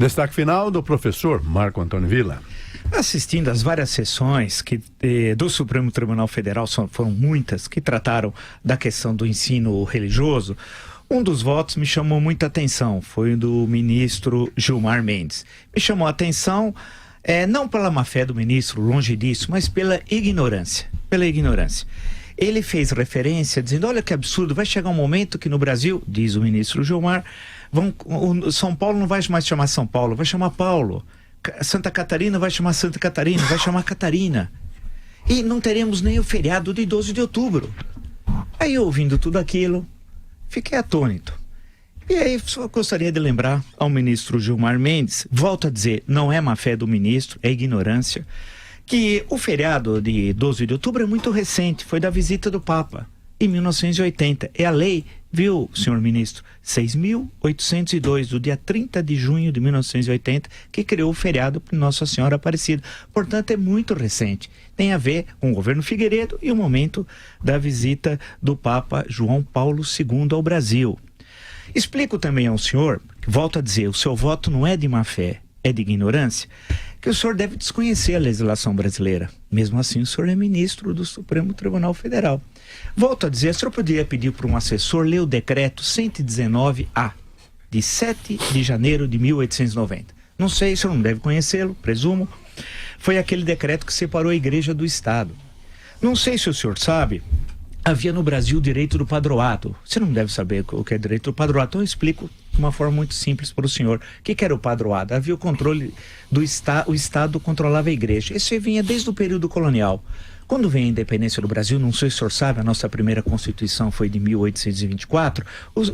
Destaque final do professor Marco Antônio Villa. Assistindo às várias sessões do Supremo Tribunal Federal, foram muitas, que trataram da questão do ensino religioso, um dos votos me chamou muita atenção, foi o do ministro Gilmar Mendes. Me chamou a atenção, não pela má-fé do ministro, longe disso, mas pela ignorância. Ele fez referência dizendo, olha que absurdo, vai chegar um momento que no Brasil, diz o ministro Gilmar, o São Paulo não vai mais chamar São Paulo, vai chamar Paulo. Santa Catarina vai chamar Santa Catarina, vai chamar Catarina. E não teremos nem o feriado de 12 de outubro. Aí, ouvindo tudo aquilo, fiquei atônito. E aí, só gostaria de lembrar ao ministro Gilmar Mendes, volto a dizer, não é má-fé do ministro, é ignorância, que o feriado de 12 de outubro é muito recente, foi da visita do Papa, em 1980. É a lei, viu, senhor ministro, 6.802, do dia 30 de junho de 1980, que criou o feriado para Nossa Senhora Aparecida. Portanto, é muito recente. Tem a ver com o governo Figueiredo e o momento da visita do Papa João Paulo II ao Brasil. Explico também ao senhor, volto a dizer, o seu voto não é de má-fé, é de ignorância, que o senhor deve desconhecer a legislação brasileira. Mesmo assim, o senhor é ministro do Supremo Tribunal Federal. Volto a dizer, o senhor poderia pedir para um assessor ler o decreto 119A, de 7 de janeiro de 1890. Não sei, o senhor não deve conhecê-lo, presumo. Foi aquele decreto que separou a igreja do Estado. Não sei se o senhor sabe, havia no Brasil o direito do padroado. Você não deve saber o que é direito do padroado, então eu explico de uma forma muito simples para o senhor. O que era o padroado? Havia o controle do Estado, o Estado controlava a igreja. Isso vinha desde o período colonial. Quando vem a independência do Brasil, não sei se o senhor sabe, a nossa primeira Constituição foi de 1824,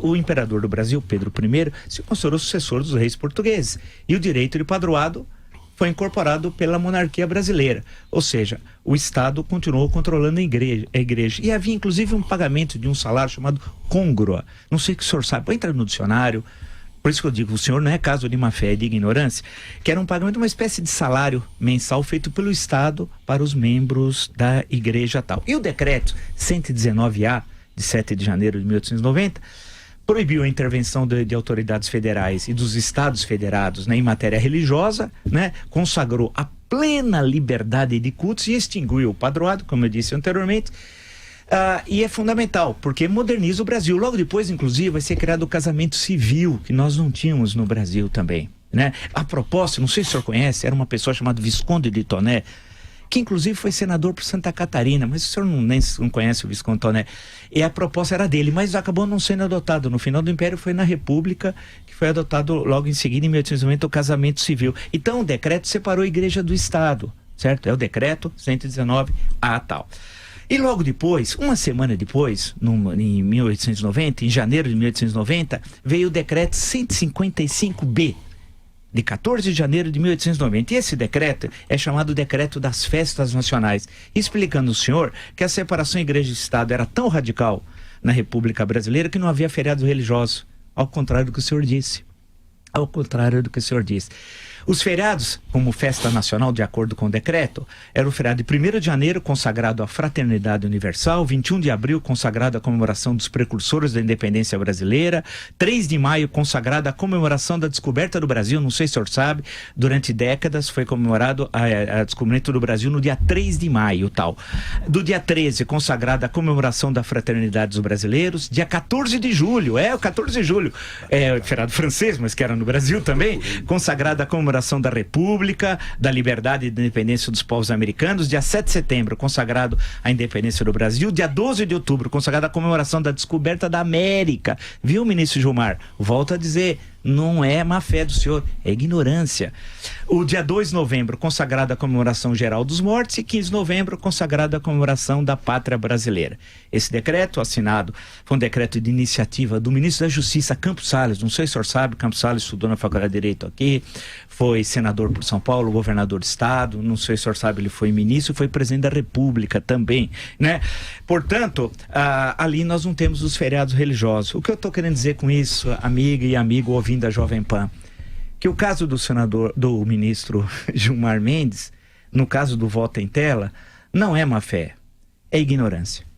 o imperador do Brasil, Pedro I, se considerou sucessor dos reis portugueses. E o direito de padroado foi incorporado pela monarquia brasileira. Ou seja, o Estado continuou controlando a igreja. E havia inclusive um pagamento de um salário chamado côngrua. Não sei o que o senhor sabe, entra no dicionário. Por isso que eu digo, o senhor não é caso de má-fé, é de ignorância, que era um pagamento, uma espécie de salário mensal feito pelo Estado para os membros da igreja tal. E o decreto 119A, de 7 de janeiro de 1890, proibiu a intervenção de autoridades federais e dos estados federados, né, em matéria religiosa, né, consagrou a plena liberdade de cultos e extinguiu o padroado, como eu disse anteriormente. E é fundamental, porque moderniza o Brasil. Logo depois, inclusive, vai ser criado o casamento civil, que nós não tínhamos no Brasil também, né? A proposta, não sei se o senhor conhece, era uma pessoa chamada Visconde de Toné, que inclusive foi senador por Santa Catarina, mas o senhor não conhece o Visconde Toné. E a proposta era dele, mas acabou não sendo adotado. No final do Império foi na República, que foi adotado logo em seguida, em 1890, o casamento civil. Então o decreto separou a igreja do Estado, certo? É o decreto 119A tal. E logo depois, uma semana depois, em 1890, em janeiro de 1890, veio o decreto 155B, de 14 de janeiro de 1890. E esse decreto é chamado Decreto das Festas Nacionais, explicando ao senhor que a separação igreja e Estado era tão radical na República Brasileira que não havia feriado religioso, ao contrário do que o senhor disse. Ao contrário do que o senhor disse. Os feriados, como festa nacional, de acordo com o decreto, era o feriado de 1º de janeiro, consagrado à Fraternidade Universal, 21 de abril, consagrado à comemoração dos precursores da independência brasileira, 3 de maio, consagrado à comemoração da descoberta do Brasil, não sei se o senhor sabe, durante décadas foi comemorado a descoberta do Brasil no dia 3 de maio, tal. Do dia 13, consagrado à comemoração da Fraternidade dos Brasileiros, dia 14 de julho, o 14 de julho, o feriado francês, mas que era no Brasil também, consagrado à comemoração da República, da liberdade e da independência dos povos americanos, dia 7 de setembro, consagrado à independência do Brasil, dia 12 de outubro, consagrado à comemoração da descoberta da América. Viu, ministro Gilmar? Volto a dizer, não é má fé do senhor, é ignorância. O dia 2 de novembro, consagrado à comemoração geral dos mortos, e 15 de novembro, consagrado à comemoração da pátria brasileira. Esse decreto assinado foi um decreto de iniciativa do ministro da Justiça, Campos Salles. Não sei se o senhor sabe, Campos Salles estudou na Faculdade de Direito aqui, foi senador por São Paulo, governador do estado, não sei se o senhor sabe, ele foi ministro e foi presidente da República também, né? Portanto, ali nós não temos os feriados religiosos. O que eu estou querendo dizer com isso, amiga e amigo ouvindo a Jovem Pan, que o caso do ministro Gilmar Mendes, no caso do voto em tela, não é má fé, é ignorância.